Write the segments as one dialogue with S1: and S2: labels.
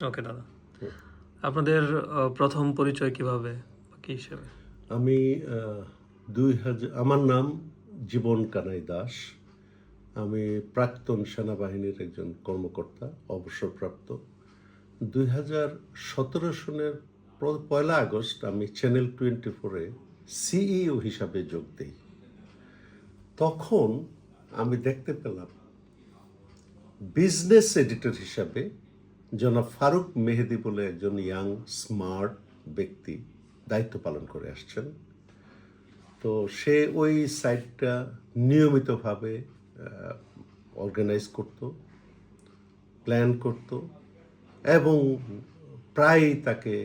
S1: ওকে দাদা। আপনাদের প্রথম পরিচয় কিভাবে বা কি হিসেবে?
S2: আমি ২০০০ আমার নাম জীবন কানাই দাস। আমি প্রাক্তন সেনাবাহিনীর একজন কর্মকর্তা, অবসরপ্রাপ্ত। ২০১৭ সনের পয়লা আগস্ট আমি চ্যানেল 24-এ সিইও হিসাবে যোগ দেই। তখন আমি দেখতে পেলাম বিজনেস এডিটর হিসাবে জনাব ফারুক মেহেদি বলে একজন ইয়াং স্মার্ট ব্যক্তি দায়িত্ব পালন করে আসছেন। তো সে ওই সাইটটা নিয়মিতভাবে অর্গানাইজ করত, প্ল্যান করত এবং প্রায়ই তাকে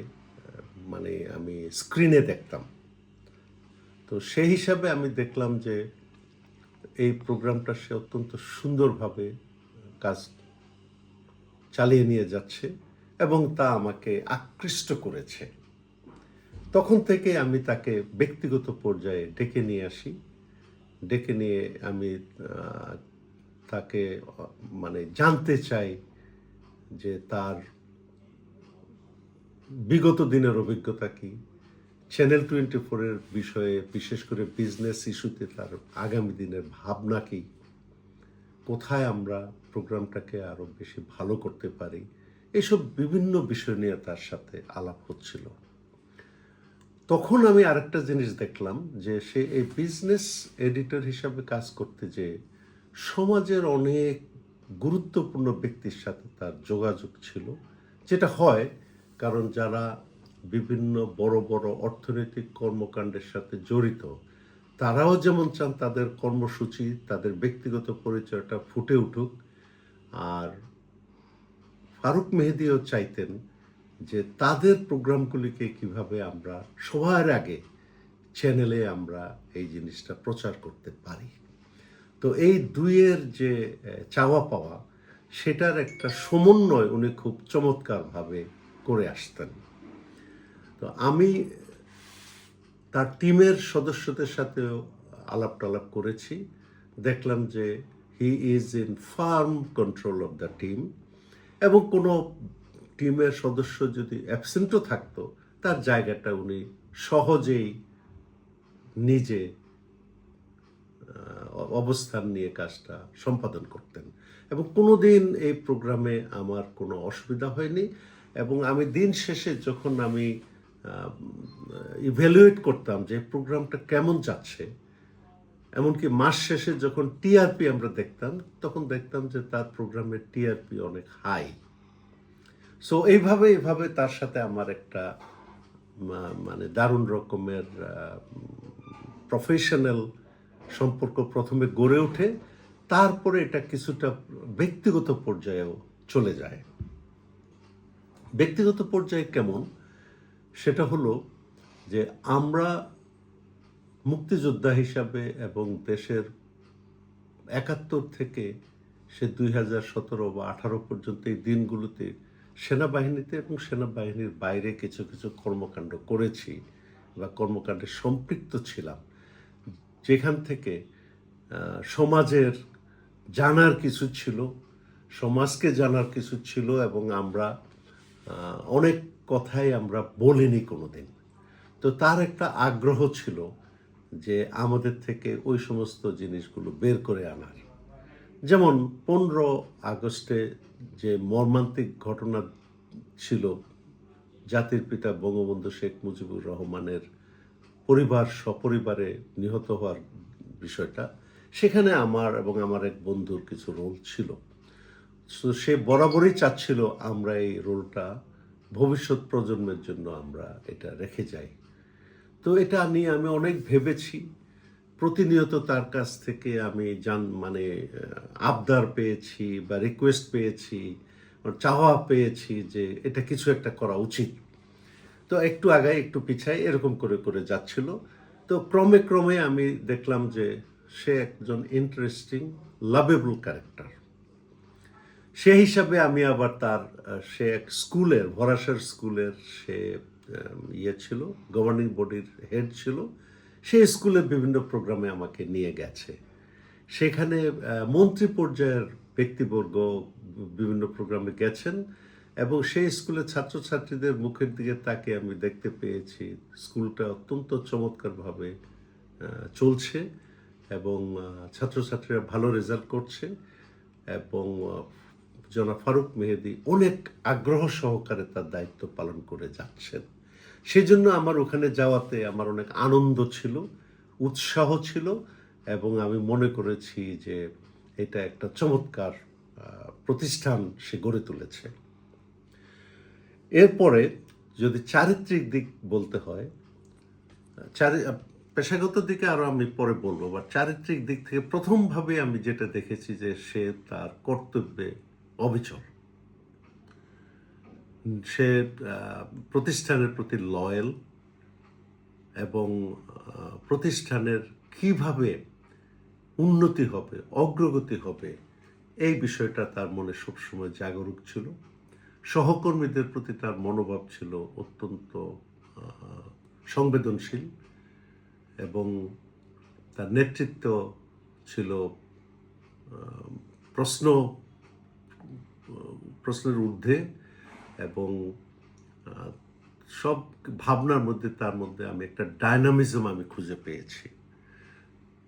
S2: মানে আমি স্ক্রিনে দেখতাম। তো সেই হিসাবে আমি দেখলাম যে এই প্রোগ্রামটা সে অত্যন্ত সুন্দরভাবে কাজ চালিয়ে নিয়ে যাচ্ছে এবং তা আমাকে আকৃষ্ট করেছে। তখন থেকে আমি তাকে ব্যক্তিগত পর্যায়ে ডেকে নিয়ে আসি। ডেকে নিয়ে আমি তাকে মানে জানতে চাই যে তার বিগত দিনের অভিজ্ঞতা কি, চ্যানেল 24-এর বিষয়ে বিশেষ করে বিজনেস ইস্যুতে তার আগামী দিনের ভাবনা কি, কোথায় আমরা প্রোগ্রামটাকে আরও বেশি ভালো করতে পারি, এসব বিভিন্ন বিষয় নিয়ে তার সাথে আলাপ হচ্ছিল। তখন আমি আরেকটা জিনিস দেখলাম যে সে এই বিজনেস এডিটর হিসাবে কাজ করতে যে সমাজের অনেক গুরুত্বপূর্ণ ব্যক্তির সাথে তার যোগাযোগ ছিল, যেটা হয় কারণ যারা বিভিন্ন বড় বড় অর্থনৈতিক কর্মকাণ্ডের সাথে জড়িত তারাও যেমন চান তাদের কর্মসূচি, তাদের ব্যক্তিগত পরিচয়টা ফুটে উঠুক, আর ফারুক মেহেদিও চাইতেন যে তাদের প্রোগ্রামগুলিকে কিভাবে আমরা সবার আগে চ্যানেলে আমরা এই জিনিসটা প্রচার করতে পারি। তো এই দুইয়ের যে চাওয়া পাওয়া, সেটার একটা সমন্বয় উনি খুব চমৎকারভাবে করে আসতেন। তো আমি তার টিমের সদস্যদের সাথেও আলাপ টালাপ করেছি, দেখলাম যে he is in farm control of the team এবং কোনো টিমের সদস্য যদি অ্যাবসেন্টও থাকতো তার জায়গাটা উনি সহজেই নিজে অবস্থান নিয়ে কাজটা সম্পাদন করতেন এবং কোনো দিন এই প্রোগ্রামে আমার কোনো অসুবিধা হয়নি। এবং আমি দিন শেষে যখন আমি ইভ্যালুয়েট করতাম যে প্রোগ্রামটা কেমন যাচ্ছে, এমনকি মাস শেষে যখন টিআরপি আমরা দেখতাম তখন দেখতাম যে তার প্রোগ্রামের টিআরপি অনেক হাই। সো এইভাবে তার সাথে আমার একটা মানে দারুণ রকমের প্রফেশনাল সম্পর্ক প্রথমে গড়ে ওঠে, তারপরে এটা কিছুটা ব্যক্তিগত পর্যায়েও চলে যায়। ব্যক্তিগত পর্যায়ে কেমন, সেটা হলো যে আমরা মুক্তিযোদ্ধা হিসাবে এবং দেশের ৭১ থেকে সে ২০১৭ বা ১৮ পর্যন্ত এই দিনগুলোতে সেনাবাহিনীতে এবং সেনাবাহিনীর বাইরে কিছু কিছু কর্মকাণ্ড করেছি বা কর্মকাণ্ডে সম্পৃক্ত ছিলাম, যেখান থেকে সমাজের জানার কিছু ছিল, সমাজকে জানার কিছু ছিল এবং আমরা অনেক কথাই আমরা বলিনি কোনো দিন। তো তার একটা আগ্রহ ছিল যে আমাদের থেকে ওই সমস্ত জিনিসগুলো বের করে আনার। যেমন 15 আগস্টে যে মর্মান্তিক ঘটনা ছিল, জাতির পিতা বঙ্গবন্ধু শেখ মুজিবুর রহমানের পরিবার সপরিবারে নিহত হওয়ার বিষয়টা, সেখানে আমার এবং আমার এক বন্ধুর কিছু রোল ছিল। সো সে বরাবরই চাচ্ছিল আমরা এই রোলটা ভবিষ্যৎ প্রজন্মের জন্য আমরা এটা রেখে যাই। তো এটা নিয়ে আমি অনেক ভেবেছি, প্রতিনিয়ত তার কাছ থেকে আমি মানে আবদার পেয়েছি বা রিকোয়েস্ট পেয়েছি, চাওয়া পেয়েছি যে এটা কিছু একটা করা উচিত। তো একটু আগায় একটু পিছায় এরকম করে করে যাচ্ছিল। তো ক্রমে ক্রমে আমি দেখলাম যে সে একজন ইন্টারেস্টিং লাভেবল ক্যারেক্টার। সে হিসাবে আমি আবার তার সে এক স্কুলের ভরাসার স্কুলের সে ইয়ে ছিল, গভর্নিং বডির হেড ছিল। সে স্কুলের বিভিন্ন প্রোগ্রামে আমাকে নিয়ে গেছে। সেখানে মন্ত্রী পর্যায়ের ব্যক্তিবর্গ বিভিন্ন প্রোগ্রামে গেছেন এবং সেই স্কুলের ছাত্রছাত্রীদের মুখের দিকে তাকে আমি দেখতে পেয়েছি স্কুলটা অত্যন্ত চমৎকারভাবে চলছে এবং ছাত্রছাত্রীরা ভালো রেজাল্ট করছে এবং জনাব ফারুক মেহেদী অনেক আগ্রহ সহকারে তার দায়িত্ব পালন করে যাচ্ছেন। সেই জন্য আমার ওখানে যাওয়াতে আমার অনেক আনন্দ ছিল, উৎসাহ ছিল এবং আমি মনে করেছি যে এটা একটা চমৎকার প্রতিষ্ঠান সে গড়ে তুলেছে। এরপরে যদি চারিত্রিক দিক বলতে হয়, পেশাগত দিকে আরো আমি পরে বলবো, বা চারিত্রিক দিক থেকে প্রথমভাবে আমি যেটা দেখেছি যে সে তার কর্তব্যে অবিচল, সে প্রতিষ্ঠানের প্রতি লয়াল এবং প্রতিষ্ঠানের কিভাবে উন্নতি হবে, অগ্রগতি হবে, এই বিষয়টা তার মনে সবসময় জাগরুক ছিল। সহকর্মীদের প্রতি তার মনোভাব ছিল অত্যন্ত সংবেদনশীল এবং তার নেতৃত্ব ছিল প্রশ্নের ঊর্ধ্বে এবং সব ভাবনার মধ্যে তার মধ্যে আমি একটা ডায়নামিজম আমি খুঁজে পেয়েছি।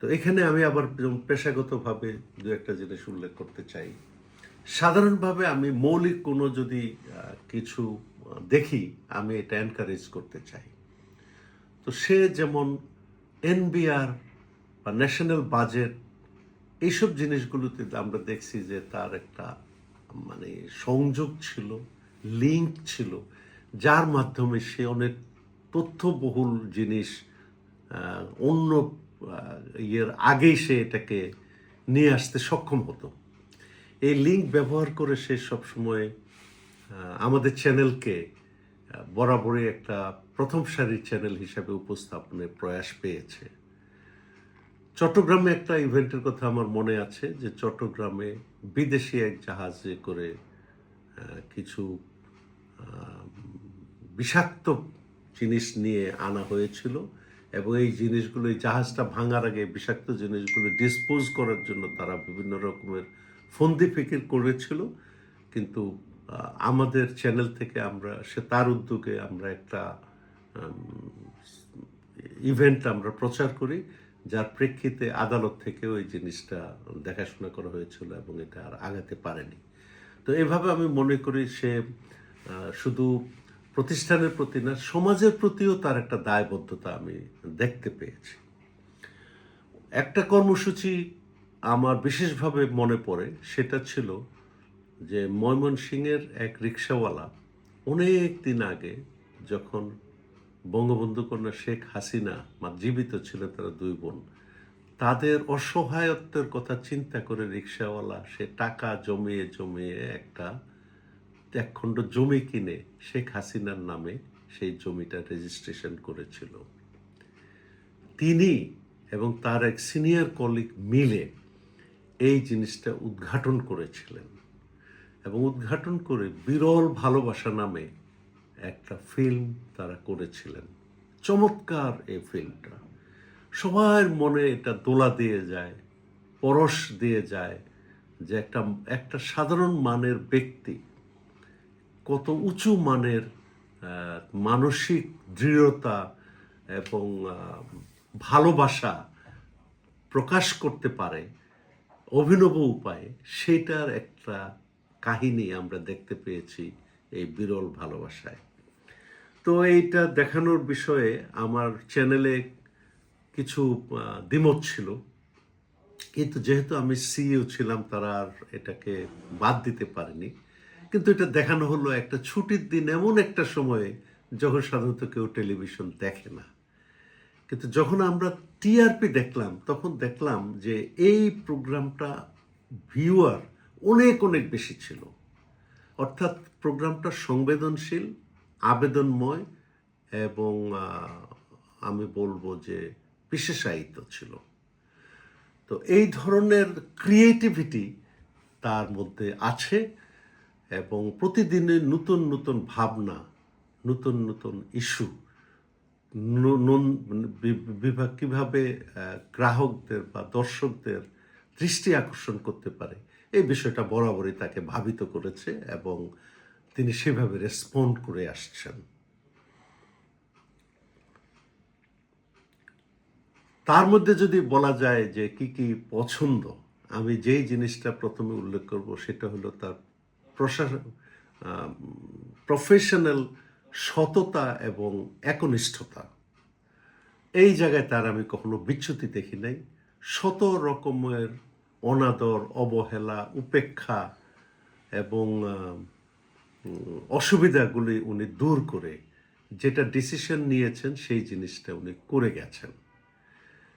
S2: তো এখানে আমি আবার পেশাগতভাবে দু একটা জিনিস উল্লেখ করতে চাই। সাধারণভাবে আমি মৌলিক কোনো যদি কিছু দেখি আমি এটা এনকারেজ করতে চাই। তো সে যেমন এনবিআর বা ন্যাশনাল বাজেট এইসব জিনিসগুলোতে আমরা দেখছি যে তার একটা মানে সংযোগ ছিল, লিঙ্ক ছিল, যার মাধ্যমে সে অনেক তথ্যবহুল জিনিস অন্য ইয়ের আগেই সে এটাকে নিয়ে আসতে সক্ষম হতো। এই লিঙ্ক ব্যবহার করে সে সবসময় আমাদের চ্যানেলকে বরাবরই একটা প্রথম সারির চ্যানেল হিসাবে উপস্থাপনের প্রয়াস পেয়েছে। চট্টগ্রামে একটা ইভেন্টের কথা আমার মনে আছে যে চট্টগ্রামে বিদেশি এক জাহাজে করে কিছু বিষাক্ত জিনিস নিয়ে আনা হয়েছিল এবং এই জিনিসগুলো, এই জাহাজটা ভাঙার আগে বিষাক্ত জিনিসগুলো ডিসপোজ করার জন্য তারা বিভিন্ন রকমের ফন্দি ফিকির করেছিল। কিন্তু আমাদের চ্যানেল থেকে তার উদ্যোগে আমরা একটা ইভেন্ট আমরা প্রচার করি, যার প্রেক্ষিতে আদালত থেকে ওই জিনিসটা দেখাশোনা করা হয়েছিল এবং এটা আর আগাতে পারেনি। তো এভাবে আমি মনে করি সে শুধু প্রতিষ্ঠানের প্রতি না, সমাজের প্রতিও তার একটা দায়বদ্ধতা আমি দেখতে পেয়েছি। একটা কর্মসূচি আমার বিশেষভাবে মনে পড়ে, সেটা ছিল যে ময়মনসিংহের এক রিক্সাওয়ালা অনেক দিন আগে যখন বঙ্গবন্ধু কন্যা শেখ হাসিনা জীবিত ছিলেন, তারা দুই বোন, তাদের অসহায়ত্বের কথা চিন্তা করে রিক্সাওয়ালা সে টাকা জমিয়ে জমিয়ে এক খণ্ড জমি কিনে শেখ হাসিনার নামে সেই জমিটা রেজিস্ট্রেশন করেছিল। তিনি এবং তার এক সিনিয়র কলিগ মিলে এই জিনিসটা উদ্ঘাটন করেছিলেন এবং উদ্ঘাটন করে বিরল ভালোবাসা নামে একটা ফিল্ম তারা করেছিলেন। চমৎকার এই ফিল্মটা, সবার মনে এটা দোলা দিয়ে যায়, পরশ দিয়ে যায় যে একটা সাধারণ মানের ব্যক্তি কত উঁচু মানের মানসিক দৃঢ়তা এবং ভালোবাসা প্রকাশ করতে পারে অভিনব উপায়ে, সেটার একটা কাহিনী আমরা দেখতে পেয়েছি এই বিরল ভালোবাসায়। তো এইটা দেখানোর বিষয়ে আমার চ্যানেলে কিছু দ্বিমত ছিল, কিন্তু যেহেতু আমি সিইও ছিলাম তারা আর এটাকে বাদ দিতে পারেনি। কিন্তু এটা দেখানো হলো একটা ছুটির দিন, এমন একটা সময়ে যখন সাধারণত কেউ টেলিভিশন দেখে না। কিন্তু যখন আমরা টিআরপি দেখলাম তখন দেখলাম যে এই প্রোগ্রামটা ভিউয়ার অনেক অনেক বেশি ছিল। অর্থাৎ প্রোগ্রামটা সংবেদনশীল, আবেদনময় এবং আমি বলবো যে বিশেষায়িত ছিল। তো এই ধরনের ক্রিয়েটিভিটি তার মধ্যে আছে এবং প্রতিদিনের নতুন নতুন ভাবনা, নতুন নতুন ইস্যু, বিভাগ কীভাবে গ্রাহকদের বা দর্শকদের দৃষ্টি আকর্ষণ করতে পারে, এই বিষয়টা বরাবরই তাকে ভাবিত করেছে এবং তিনি সেভাবে রেসপন্ড করে আসছেন। তার মধ্যে যদি বলা যায় যে কি কি পছন্দ, আমি যেই জিনিসটা প্রথমে উল্লেখ করব সেটা হলো তার প্রফেশনাল সততা এবং একনিষ্ঠতা। এই জায়গায় তার আমি কখনো বিচ্যুতি দেখি নাই। শত রকমের অনাদর, অবহেলা, উপেক্ষা এবং অসুবিধাগুলি উনি দূর করে যেটা ডিসিশন নিয়েছেন সেই জিনিসটা উনি করে গেছেন।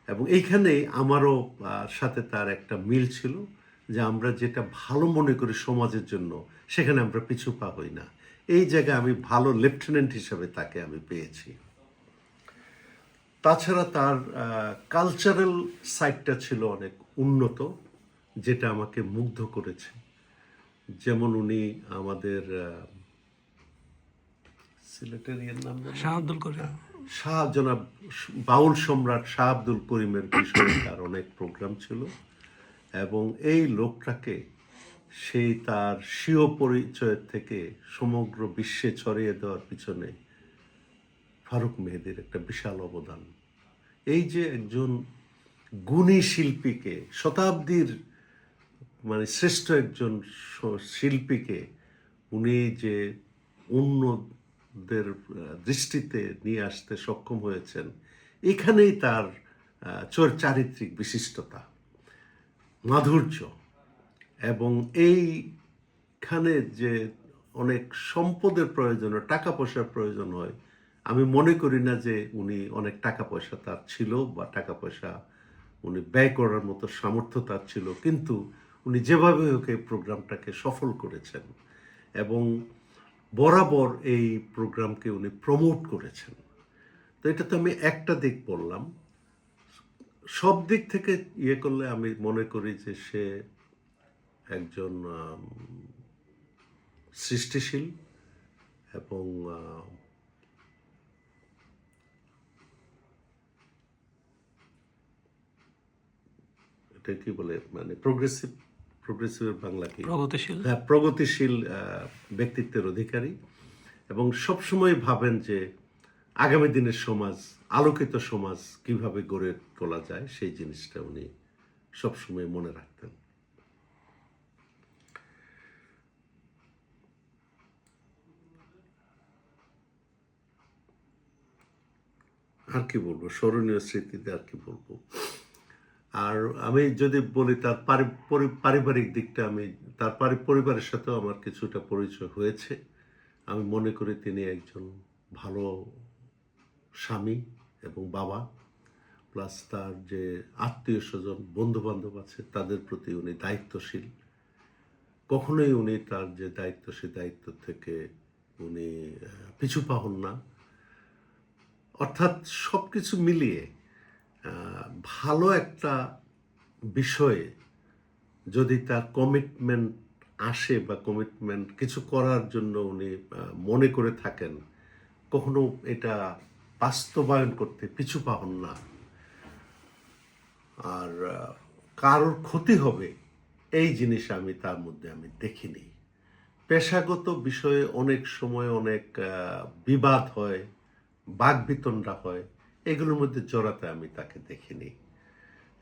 S2: এবং এইখানেই আমারও সাথে তার একটা মিল ছিল যে আমরা যেটা ভালো মনে করি সমাজের জন্য সেখানে আমরা পিছু পা হই না। এই জায়গায় আমি ভালো লেফটেন্যান্ট হিসাবে তাকে আমি পেয়েছি। তাছাড়া তার কালচারাল সাইডটা ছিল অনেক উন্নত, যেটা আমাকে মুগ্ধ করেছে। যেমন উনি আমাদের সিলেটের এর নাম জানি?
S1: শাহ আব্দুল করিম।
S2: জনাব বাউল সম্রাট শাহ আব্দুল করিমের বিষয়ে তার অনেক প্রোগ্রাম ছিল এবং এই লোকটাকে সেই তার স্বীয় পরিচয় থেকে সমগ্র বিশ্বে ছড়িয়ে দেওয়ার পিছনে ফারুক মেহেদীর একটা বিশাল অবদান। এই যে একজন গুণী শিল্পীকে, শতাব্দীর মানে শ্রেষ্ঠ একজন শিল্পীকে উনি যে অন্যদের দৃষ্টিতে নিয়ে আসতে সক্ষম হয়েছেন, এখানেই তার চারিত্রিক বিশিষ্টতা, মাধুর্য। এবং এইখানে যে অনেক সম্পদের প্রয়োজন, টাকা পয়সার প্রয়োজন হয়, আমি মনে করি না যে উনি অনেক টাকা পয়সা তার ছিল বা টাকা পয়সা উনি ব্যয় করার মতো সামর্থ্য তার ছিল, কিন্তু উনি যেভাবে হোক এই প্রোগ্রামটাকে সফল করেছেন এবং বরাবর এই প্রোগ্রামকে উনি প্রমোট করেছেন। তো এটা তো আমি একটা দিক বললাম। সব দিক থেকে ইয়ে করলে আমি মনে করি যে সে একজন সৃষ্টিশীল এবং এটা কি বলে মানে প্রগ্রেসিভের বাংলা কি?
S1: প্রগতিশীল।
S2: হ্যাঁ, প্রগতিশীল ব্যক্তিত্বের অধিকারী এবং সবসময় ভাবেন যে আগামী দিনের সমাজ, আলোকিত সমাজ কিভাবে গড়ে তোলা যায় সেই জিনিসটা উনি সবসময় মনে রাখতেন। আর কি বলবো, স্মরণীয় স্মৃতিতে আর কি বলবো। আর আমি যদি বলি তার পারিবারিক দিকটা, আমি তার পরিবারের সাথেও আমার কিছুটা পরিচয় হয়েছে। আমি মনে করি তিনি একজন ভালো স্বামী এবং বাবা, প্লাস তার যে আত্মীয় স্বজন, বন্ধু বান্ধব আছে তাদের প্রতি উনি দায়িত্বশীল। কখনোই উনি তার যে দায়িত্ব, সে দায়িত্ব থেকে উনি পিছু পা হন না। অর্থাৎ সব কিছু মিলিয়ে ভালো একটা বিষয়ে যদি তার কমিটমেন্ট আসে বা কমিটমেন্ট কিছু করার জন্য উনি মনে করে থাকেন, কখনো এটা বাস্তবায়ন করতে পিছু পা হন না। আর কারোর ক্ষতি হবে এই জিনিস আমি তার মধ্যে আমি দেখিনি। পেশাগত বিষয়ে অনেক সময় অনেক বিবাদ হয়, বাকবিতণ্ডা হয়, এগুলোর মধ্যে জড়াতে আমি তাকে দেখিনি।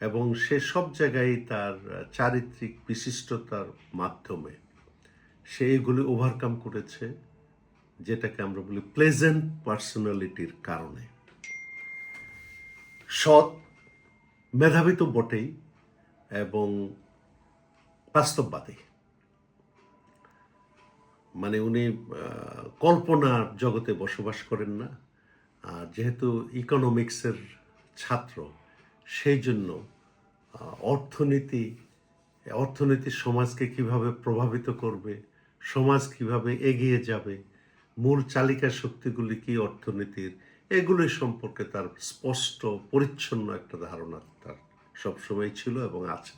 S2: এবং সে সব জায়গায় তার চারিত্রিক বিশিষ্টতার মাধ্যমে সে এগুলি ওভারকাম করেছে, যেটাকে আমরা বলি প্লেজেন্ট পার্সোনালিটির কারণে। সৎ, মেধাবী তো বটেই এবং বাস্তববাদী। মানে উনি কল্পনার জগতে বসবাস করেন না। আর যেহেতু ইকোনমিক্সের ছাত্র, সেই জন্য অর্থনীতি সমাজকে কিভাবে প্রভাবিত করবে, সমাজ কিভাবে এগিয়ে যাবে, মূল চালিকা শক্তিগুলি কি অর্থনীতির, এগুলি সম্পর্কে তার স্পষ্ট পরিচ্ছন্ন একটা ধারণা তার সবসময় ছিল এবং আছে।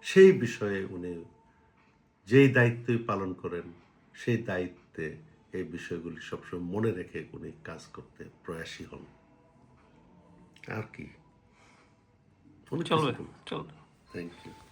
S2: সেই বিষয়ে উনি যেই দায়িত্বই পালন করেন, সেই দায়িত্বে এই বিষয়গুলি সবসময় মনে রেখে উনি কাজ করতে প্রয়াসী হন। আর কি?
S1: চলবে, চলবে।
S2: Thank you.